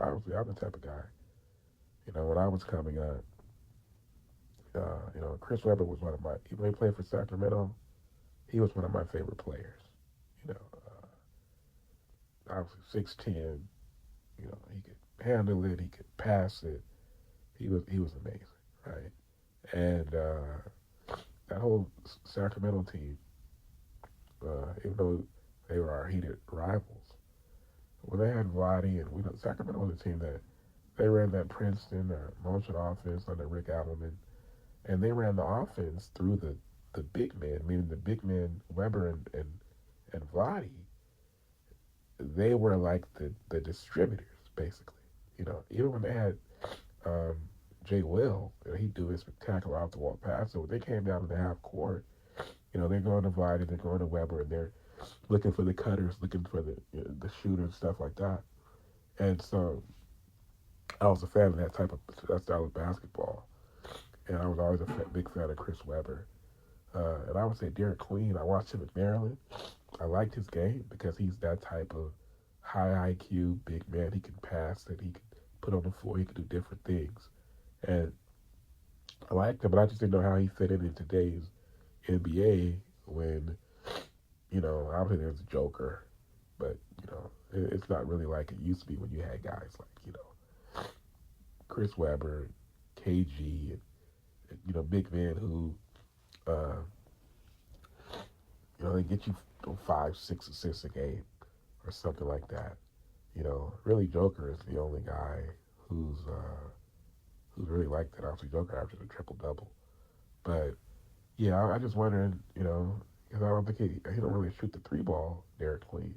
obviously, I'm the type of guy. When I was coming up, Chris Webber was one of my. Even though he played for Sacramento, he was one of my favorite players. Obviously 6'10". He could handle it. He could pass it. He was amazing, right? And that whole Sacramento team, even though they were our heated rivals, when they had Vladi and Sacramento was a team that they ran that Princeton motion offense under Rick Allen, and they ran the offense through the big men, meaning the big men Weber and Vladi. They were like the distributors basically. Even when they had um, Jay Will, he'd do his spectacular off the wall pass. So when they came down to the half court, they're going to Vladi, they're going to Weber, and they're looking for the cutters, looking for the shooters, stuff like that. And so I was a fan of that style of basketball, and I was always a big fan of Chris Webber. And I would say Derik Queen. I watched him at Maryland. I liked his game because he's that type of high IQ big man. He can pass and he can put on the floor. He can do different things, and I liked him. But I just didn't know how he fit in today's NBA when obviously there's a Joker, but it's not really like it used to be when you had guys like Chris Webber, KG, and big men who uh, they get you 5, 6 assists a game or something like that. Really Joker is the only guy who's really like that. Obviously, Joker averages a triple double, but yeah, I just wondering, because I don't think he don't really shoot the three ball, Derek Queen.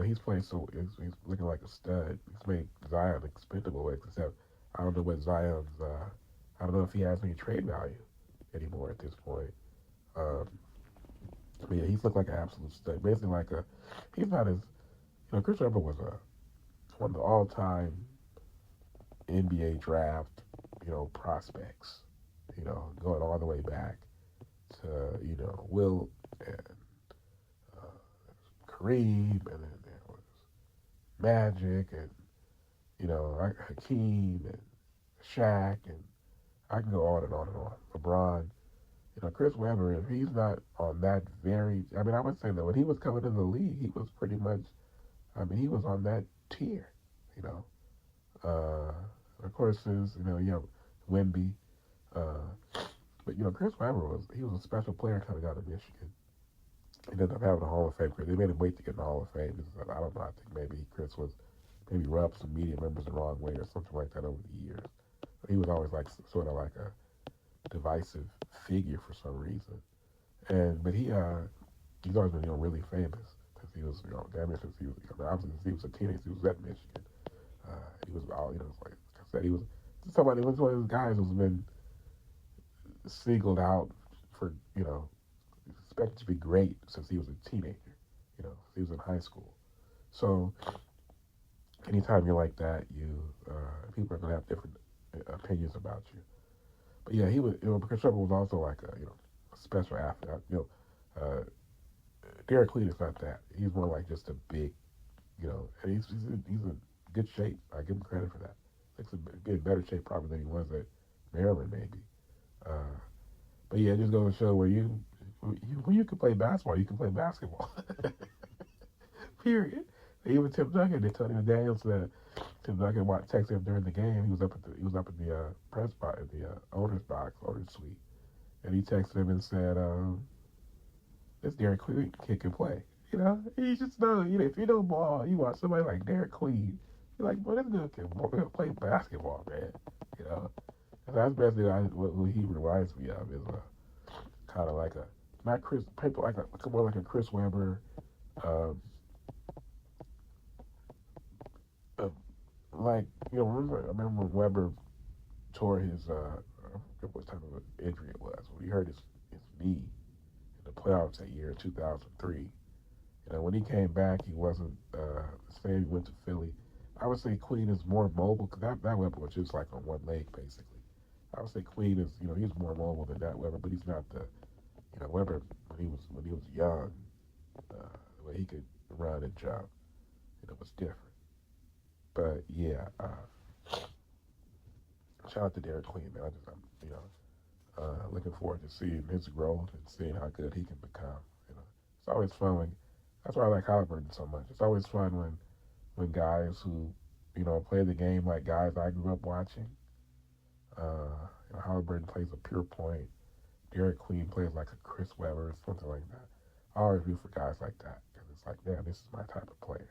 He's playing he's looking like a stud. He's made Zion expendable, except I don't know what Zion's. I don't know if he has any trade value anymore at this point. Um, but yeah, he's looked like an absolute stud. Basically, like a he's not as Chris Webber was one of the all time NBA draft prospects. Going all the way back to Will and Kareem, and then there was Magic and Hakeem and Shaq, and I can go on and on and on. LeBron. Chris Webber, if he's not on that I mean, I would say that when he was coming into the league, he was pretty much, I mean, he was on that tier, you know. Of course, there's, Wemby, uh, but, Chris Webber he was a special player coming out of Michigan. He ended up having a Hall of Fame career. They made him wait to get in the Hall of Fame. I don't know, I think maybe Chris was, maybe rubbed some media members the wrong way or something like that over the years. He was always like, sort of like a divisive figure for some reason. But he's always been really famous since he was damn near since he was obviously since he was a teenager. He was at Michigan. He was all like I said, he was somebody. He was one of those guys who's been singled out for expected to be great since he was a teenager. Since he was in high school. So anytime you're like that, people are gonna have different opinions about you. But yeah, he was. Because Trevor was also like a special athlete. Uh, Derek Queen is not that. He's more like just a big, and he's in good shape. I give him credit for that. He's in better shape probably than he was at Maryland, maybe. Uh, but yeah, it just goes to show when you can play basketball, you can play basketball. Period. Even Tim Duncan, they told him Daniels that Tim Duncan texted him during the game. He was up in the press box, in the owner's suite, and he texted him and said, "This Derek Queen kid can play." You just know. If you know ball, you watch somebody like Derek Queen. You're like, "Boy, this dude can play basketball, man." You know, and that's basically what he reminds me of is kind of like a not Chris, people like more like a Chris Webber. Um, uh, like I remember when Weber tore his I forget what type of injury it was. When he hurt his knee in the playoffs that year, 2003. When he came back, he wasn't the same. He went to Philly. I would say Queen is more mobile because that Weber was just like on one leg basically. I would say Queen is he's more mobile than that Weber, but he's not the Weber when he was young. The way he could run and jump, was different. But yeah, shout out to Derek Queen, man. I'm looking forward to seeing his growth and seeing how good he can become. You know, it's always fun when. That's why I like Halliburton so much. It's always fun when guys who play the game like guys I grew up watching. Halliburton plays a pure point. Derek Queen plays like a Chris Webber or something like that. I always root for guys like that because it's like, damn, this is my type of player.